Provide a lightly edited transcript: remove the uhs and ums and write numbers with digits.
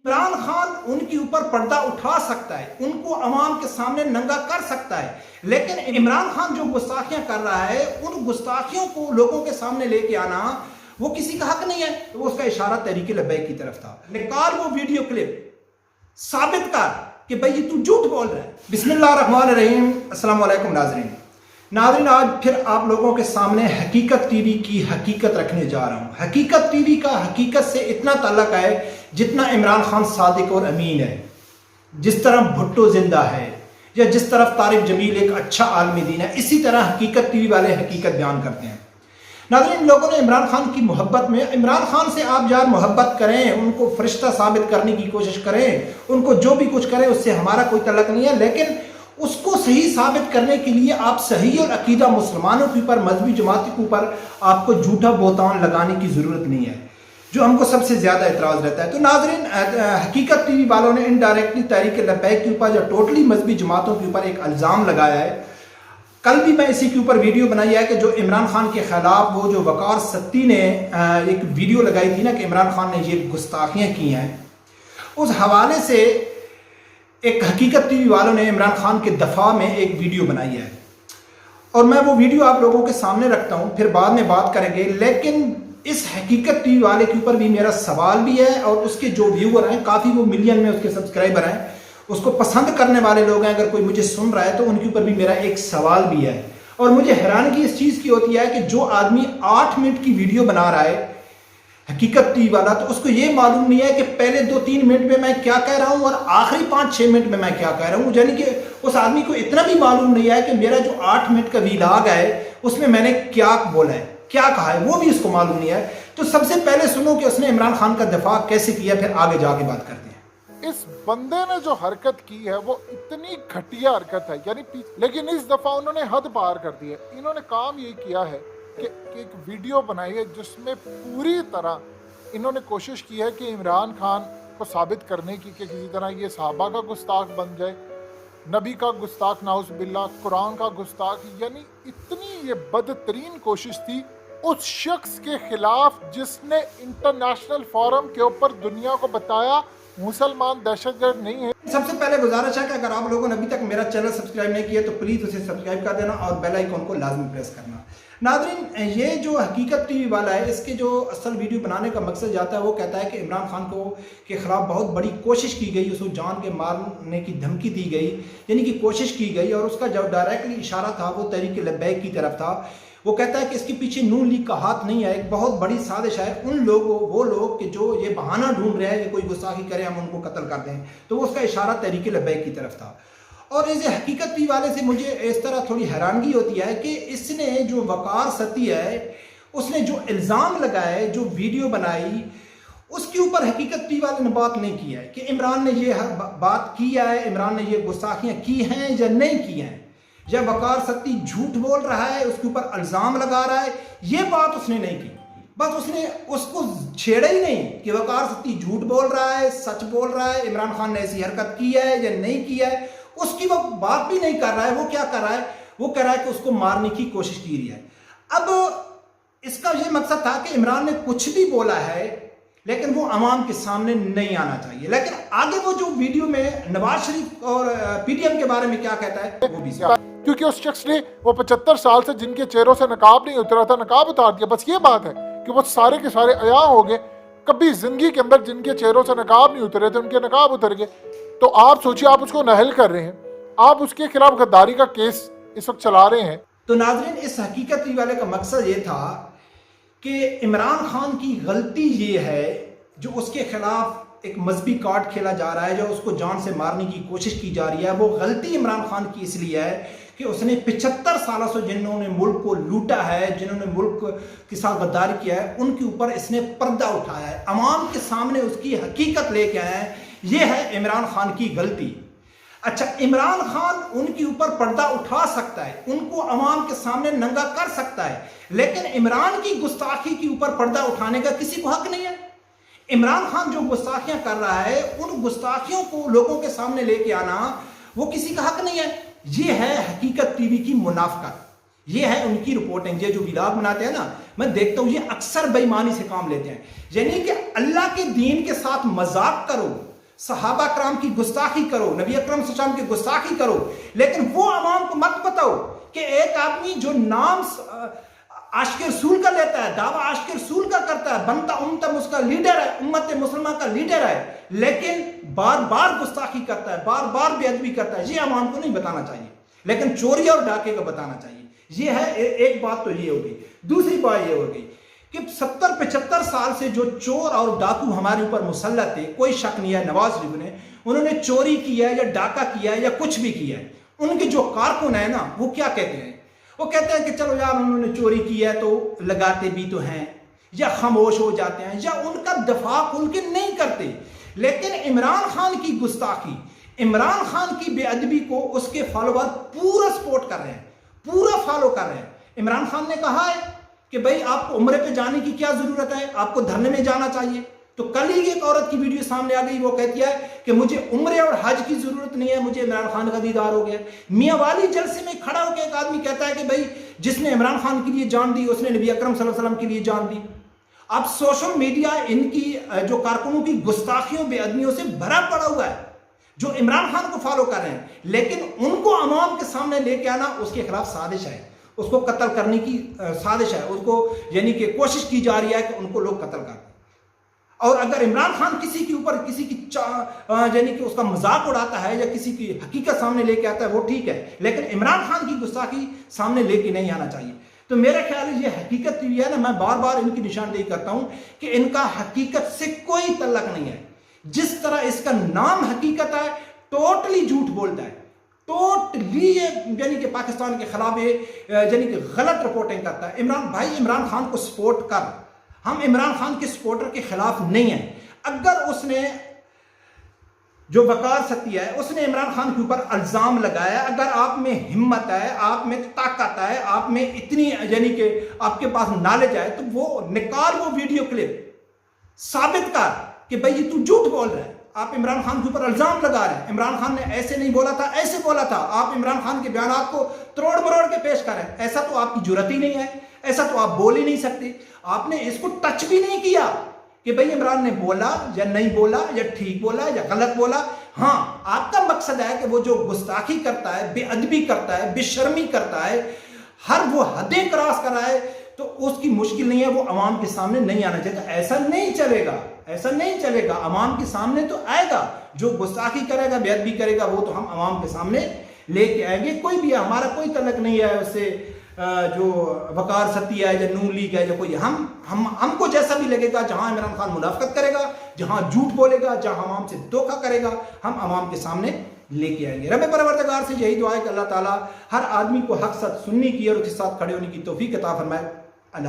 عمران خان ان کے اوپر پردہ اٹھا سکتا ہے، ان کو عوام کے سامنے ننگا کر سکتا ہے، لیکن عمران خان جو گستاخیاں کر رہا ہے ان گستاخیوں کو لوگوں کے سامنے لے کے آنا وہ کسی کا حق نہیں ہے۔ تو اس کا اشارہ تحریک لبیک کی طرف تھا۔ نکال وہ ویڈیو کلپ، ثابت کر کہ بھئی تو جھوٹ بول رہا ہے۔ بسم اللہ الرحمن الرحیم۔ السلام علیکم ناظرین، آج پھر آپ لوگوں کے سامنے حقیقت ٹی وی کی حقیقت رکھنے جا رہا ہوں۔ حقیقت ٹی وی کا حقیقت سے اتنا تعلق ہے جتنا عمران خان صادق اور امین ہے، جس طرح بھٹو زندہ ہے، یا جس طرف طارق جمیل ایک اچھا عالم دین ہے، اسی طرح حقیقت ٹی وی والے حقیقت بیان کرتے ہیں۔ ناظرین، لوگوں نے عمران خان کی محبت میں، عمران خان سے آپ یار محبت کریں، ان کو فرشتہ ثابت کرنے کی کوشش کریں، ان کو جو بھی کچھ کریں اس سے ہمارا کوئی تعلق نہیں ہے، لیکن اس کو صحیح ثابت کرنے کے لیے آپ صحیح اور عقیدہ مسلمانوں کے اوپر، مذہبی جماعتوں کے اوپر آپ کو جھوٹا بہتان لگانے کی ضرورت نہیں ہے، جو ہم کو سب سے زیادہ اعتراض رہتا ہے۔ تو ناظرین، حقیقت ٹی وی والوں نے انڈائریکٹلی تحریک لبیک کے اوپر یا ٹوٹلی مذہبی جماعتوں کے اوپر ایک الزام لگایا ہے۔ کل بھی میں اسی کے اوپر ویڈیو بنائی ہے کہ جو عمران خان کے خلاف وہ جو وقار ستی نے ایک ویڈیو لگائی تھی نا کہ عمران خان نے یہ گستاخیاں کی ہیں، اس حوالے سے ایک حقیقت ٹی وی والوں نے عمران خان کے دفاع میں ایک ویڈیو بنائی ہے، اور میں وہ ویڈیو آپ لوگوں کے سامنے رکھتا ہوں، پھر بعد میں بات کریں گے۔ لیکن اس حقیقت ٹی وی والے کے اوپر بھی میرا سوال بھی ہے، اور اس کے جو ویور ہیں، کافی وہ ملین میں اس کے سبسکرائبر ہیں، اس کو پسند کرنے والے لوگ ہیں، اگر کوئی مجھے سن رہا ہے تو ان کے اوپر بھی میرا ایک سوال بھی ہے۔ اور مجھے حیرانگی اس چیز کی ہوتی ہے کہ جو آدمی 8 منٹ کی ویڈیو بنا رہا ہے حقیقت ٹی وی والا، تو اس کو یہ معلوم نہیں ہے کہ پہلے 2-3 منٹ میں میں کیا کہہ رہا ہوں اور آخری 5-6 منٹ میں میں کیا کہہ رہا ہوں، یعنی کہ اس آدمی کو اتنا بھی معلوم نہیں ہے کہ میرا جو 8 منٹ کا ویلاگ ہے اس میں نے کیا بولا ہے، کیا کہا ہے، وہ بھی اس کو معلوم نہیں ہے۔ تو سب سے پہلے سنو کہ اس نے عمران خان کا دفاع کیسے کیا، پھر آگے جا کے بات کرتے ہیں۔ اس بندے نے جو حرکت کی ہے وہ اتنی گھٹیا حرکت ہے، یعنی لیکن اس دفعہ انہوں نے حد پار کر دی ہے۔ انہوں نے کام یہ کیا ہے کہ ایک ویڈیو بنائی ہے جس میں پوری طرح انہوں نے کوشش کی ہے کہ عمران خان کو ثابت کرنے کی کہ کسی طرح یہ صحابہ کا گستاخ بن جائے، نبی کا گستاخ نعوذ باللہ، قرآن کا گستاخ، یعنی اتنی یہ بدترین کوشش تھی اس شخص کے خلاف جس نے انٹرنیشنل فورم کے اوپر دنیا کو بتایا مسلمان دہشت گرد نہیں ہے۔ سب سے پہلے گزارش ہے کہ اگر آپ لوگوں نے ابھی تک میرا چینل سبسکرائب نہیں کیا تو پلیز اسے سبسکرائب کر دینا اور بیل آئیکن کو لازمی پریس کرنا۔ ناظرین، یہ جو حقیقت ٹی وی والا ہے، اس کے جو اصل ویڈیو بنانے کا مقصد جاتا ہے، وہ کہتا ہے کہ عمران خان کے خلاف بہت بڑی کوشش کی گئی، اس کو جان کے مارنے کی دھمکی دی گئی، یعنی کہ کوشش کی گئی، اور اس کا جو ڈائریکٹلی اشارہ تھا وہ تحریک لبیک کی طرف تھا۔ وہ کہتا ہے کہ اس کے پیچھے نون لیگ کا ہاتھ نہیں ہے، ایک بہت بڑی سازش ہے، وہ لوگ کہ جو یہ بہانہ ڈھونڈ رہے ہیں کہ کوئی گستاخی کرے ہم ان کو قتل کر دیں، تو اس کا اشارہ تحریک لبیک کی طرف تھا۔ اور اس حقیقت ٹی وی والے سے مجھے اس طرح تھوڑی حیرانگی ہوتی ہے کہ اس نے جو وقار ستی ہے، اس نے جو الزام لگائے، جو ویڈیو بنائی، اس کے اوپر حقیقت ٹی وی والے نے بات نہیں کی ہے کہ عمران نے یہ بات کی ہے، عمران نے یہ گستاخیاں کی ہیں یا نہیں کی ہیں، یا وقار ستی جھوٹ بول رہا ہے، اس کے اوپر الزام لگا رہا ہے، یہ بات اس نے نہیں کی۔ بس اس نے اس کو چھیڑا ہی نہیں کہ وقار ستی جھوٹ بول رہا ہے، سچ بول رہا ہے، عمران خان نے ایسی حرکت کی ہے یا نہیں کی ہے، اس کی وہ بات بھی نہیں کر رہا ہے۔ وہ کیا کر رہا ہے؟ وہ کہہ رہا ہے کہ اس کو مارنے کی کوشش کی رہی ہے۔ اب اس کا یہ مقصد تھا کہ عمران نے کچھ بھی بولا ہے لیکن وہ عوام کے سامنے نہیں آنا چاہیے، لیکن آگے وہ جو ویڈیو میں نواز شریف اور پی ٹی ایم کے بارے میں کیا کہتا ہے وہ بھی کیونکہ اس شخص نے وہ 75 سال سے جن کے چہروں سے نقاب نہیں اترا تھا نقاب اتار دیا۔ بس یہ بات ہے کہ وہ سارے کے سارے عیاں ہو گئے، کبھی زندگی کے اندر جن کے چہروں سے نقاب نہیں اترے تھے ان کے نقاب اتر گئے۔ تو آپ سوچیے، آپ اس کو نااہل کر رہے ہیں، آپ اس کے خلاف غداری کا کیس اس وقت چلا رہے ہیں۔ تو ناظرین، اس حقیقت ٹی وی والے کا مقصد یہ تھا کہ عمران خان کی غلطی یہ ہے جو اس کے خلاف ایک مذہبی کارڈ کھیلا جا رہا ہے، جو اس کو جان سے مارنے کی کوشش کی جا رہی ہے، وہ غلطی عمران خان کی اس لیے ہے کہ اس نے 75 سالوں سے جنہوں نے ملک کو لوٹا ہے، جنہوں نے ملک کے ساتھ غداری کیا ہے، ان کے اوپر اس نے پردہ اٹھایا ہے، عوام کے سامنے اس کی حقیقت لے کے آیا ہے۔ یہ ہے عمران خان کی غلطی۔ اچھا، عمران خان ان کے اوپر پردہ اٹھا سکتا ہے، ان کو عوام کے سامنے ننگا کر سکتا ہے، لیکن عمران کی گستاخی کے اوپر پردہ اٹھانے کا کسی کو حق نہیں ہے۔ عمران خان جو گستاخیاں کر رہا ہے، ان گستاخیوں کو لوگوں کے سامنے لے کے آنا وہ کسی کا حق نہیں ہے۔ یہ ہے حقیقت ٹی وی کی منافقت، یہ ہے ان کی رپورٹنگ۔ یہ جو ولاگ بناتے ہیں نا، میں دیکھتا ہوں یہ اکثر بے ایمانی سے کام لیتے ہیں، یعنی کہ اللہ کے دین کے ساتھ مذاق کرو، صحابہ کرام کی گستاخی کرو, نبی اکرم صلی اللہ علیہ وسلم کی گستاخی کرو, لیکن وہ عوام کو مت بتاؤ کہ ایک آدمی جو نام عاشق رسول کا لیتا ہے, دعویٰ عاشق رسول کا کرتا ہے, بنتا امتم اس کا لیڈر ہے, امت مسلمہ کا لیڈر ہے, لیکن بار بار گستاخی کرتا ہے, بار بار بے ادبی کرتا ہے. یہ عوام کو نہیں بتانا چاہیے, لیکن چوری اور ڈاکے کا بتانا چاہیے. یہ ہے ایک بات تو یہ ہو گئی. دوسری بات یہ ہو گئی کہ 70-75 سال سے جو چور اور ڈاکو ہمارے اوپر مسلط تھے, کوئی شک نہیں ہے نواز شریف نے انہوں نے چوری کیا ہے یا ڈاکہ کیا ہے یا کچھ بھی کیا ہے. ان کے جو کارکن ہیں نا وہ کیا کہتے ہیں, وہ کہتے ہیں کہ چلو یار انہوں نے چوری کیا ہے تو لگاتے بھی تو ہیں, یا خاموش ہو جاتے ہیں, یا ان کا دفاع کھل کے نہیں کرتے. لیکن عمران خان کی گستاخی, عمران خان کی بے ادبی کو اس کے فالوور پورا سپورٹ کر رہے ہیں, پورا فالو کر رہے ہیں. عمران خان نے کہا ہے کہ بھئی آپ کو عمرے پہ جانے کی کیا ضرورت ہے, آپ کو دھرنے میں جانا چاہیے. تو کل ہی ایک عورت کی ویڈیو سامنے آ گئی, وہ کہتی ہے کہ مجھے عمرے اور حج کی ضرورت نہیں ہے, مجھے عمران خان کا دیدار ہو گیا. میاں والی جلسے میں کھڑا ہو کے ایک آدمی کہتا ہے کہ بھئی جس نے عمران خان کے لیے جان دی اس نے نبی اکرم صلی اللہ علیہ وسلم کے لیے جان دی. اب سوشل میڈیا ان کی جو کارکنوں کی گستاخیوں بے ادبیوں سے بھرا پڑا ہوا ہے, جو عمران خان کو فالو کر رہے ہیں, لیکن ان کو عوام کے سامنے لے کے آنا اس کے خلاف سازش ہے, اس کو قتل کرنے کی سازش ہے, اس کو یعنی کہ کوشش کی جا رہی ہے کہ ان کو لوگ قتل کریں. اور اگر عمران خان کسی کے اوپر کسی کی یعنی کہ اس کا مذاق اڑاتا ہے یا کسی کی حقیقت سامنے لے کے آتا ہے وہ ٹھیک ہے, لیکن عمران خان کی گستاخی سامنے لے کے نہیں آنا چاہیے. تو میرا خیال ہے یہ حقیقت یہ ہے نا, میں بار بار ان کی نشاندہی کرتا ہوں کہ ان کا حقیقت سے کوئی تعلق نہیں ہے. جس طرح اس کا نام حقیقت ہے, ٹوٹلی جھوٹ بولتا ہے, ٹوٹلی یعنی کہ پاکستان کے خلاف یعنی کہ غلط رپورٹنگ کرتا ہے. عمران خان کو سپورٹ کر, ہم عمران خان کے سپورٹر کے خلاف نہیں ہیں. اگر اس نے جو وقار ستیہ ہے اس نے عمران خان کے اوپر الزام لگایا, اگر آپ میں ہمت ہے, آپ میں طاقت ہے, آپ میں اتنی یعنی کہ آپ کے پاس نالج ہے, تو وہ نکال وہ ویڈیو کلپ, ثابت کر کہ بھئی یہ تو جھوٹ بول رہا ہے. آپ عمران خان کے اوپر الزام لگا رہے ہیں, عمران خان نے ایسے نہیں بولا تھا, ایسے بولا تھا. آپ عمران خان کے بیانات کو تروڑ مروڑ کے پیش کر رہے ہیں. ایسا تو آپ کی جرات ہی نہیں ہے, ایسا تو آپ بول ہی نہیں سکتے. آپ نے اس کو ٹچ بھی نہیں کیا کہ بھئی عمران نے بولا یا نہیں بولا, یا ٹھیک بولا یا غلط بولا. ہاں آپ کا مقصد ہے کہ وہ جو گستاخی کرتا ہے, بے ادبی کرتا ہے, بے شرمی کرتا ہے, ہر وہ حدیں کراس کر رہا ہے, تو اس کی مشکل نہیں ہے وہ عوام کے سامنے نہیں آنا چاہیے. ایسا نہیں چلے گا, ایسا نہیں چلے گا. عوام کے سامنے تو آئے گا, جو گستاخی کرے گا, بے ادبی کرے گا, وہ تو ہم عوام کے سامنے لے کے آئیں گے. کوئی بھی ہمارا کوئی تعلق نہیں ہے اس سے, جو وقار ستیہ ہے یا نون لیگ ہے یا کوئی. ہم کو جیسا بھی لگے گا, جہاں عمران خان منافقت کرے گا, جہاں جھوٹ بولے گا, جہاں عوام سے دھوکہ کرے گا, ہم عوام کے سامنے لے کے آئیں گے. رب پروردگار سے یہی دعا ہے کہ اللہ تعالیٰ ہر آدمی کو حق سچ سننے کی اور اس کے ساتھ کھڑے ہونے کی توفیق عطا فرمائے. اللہ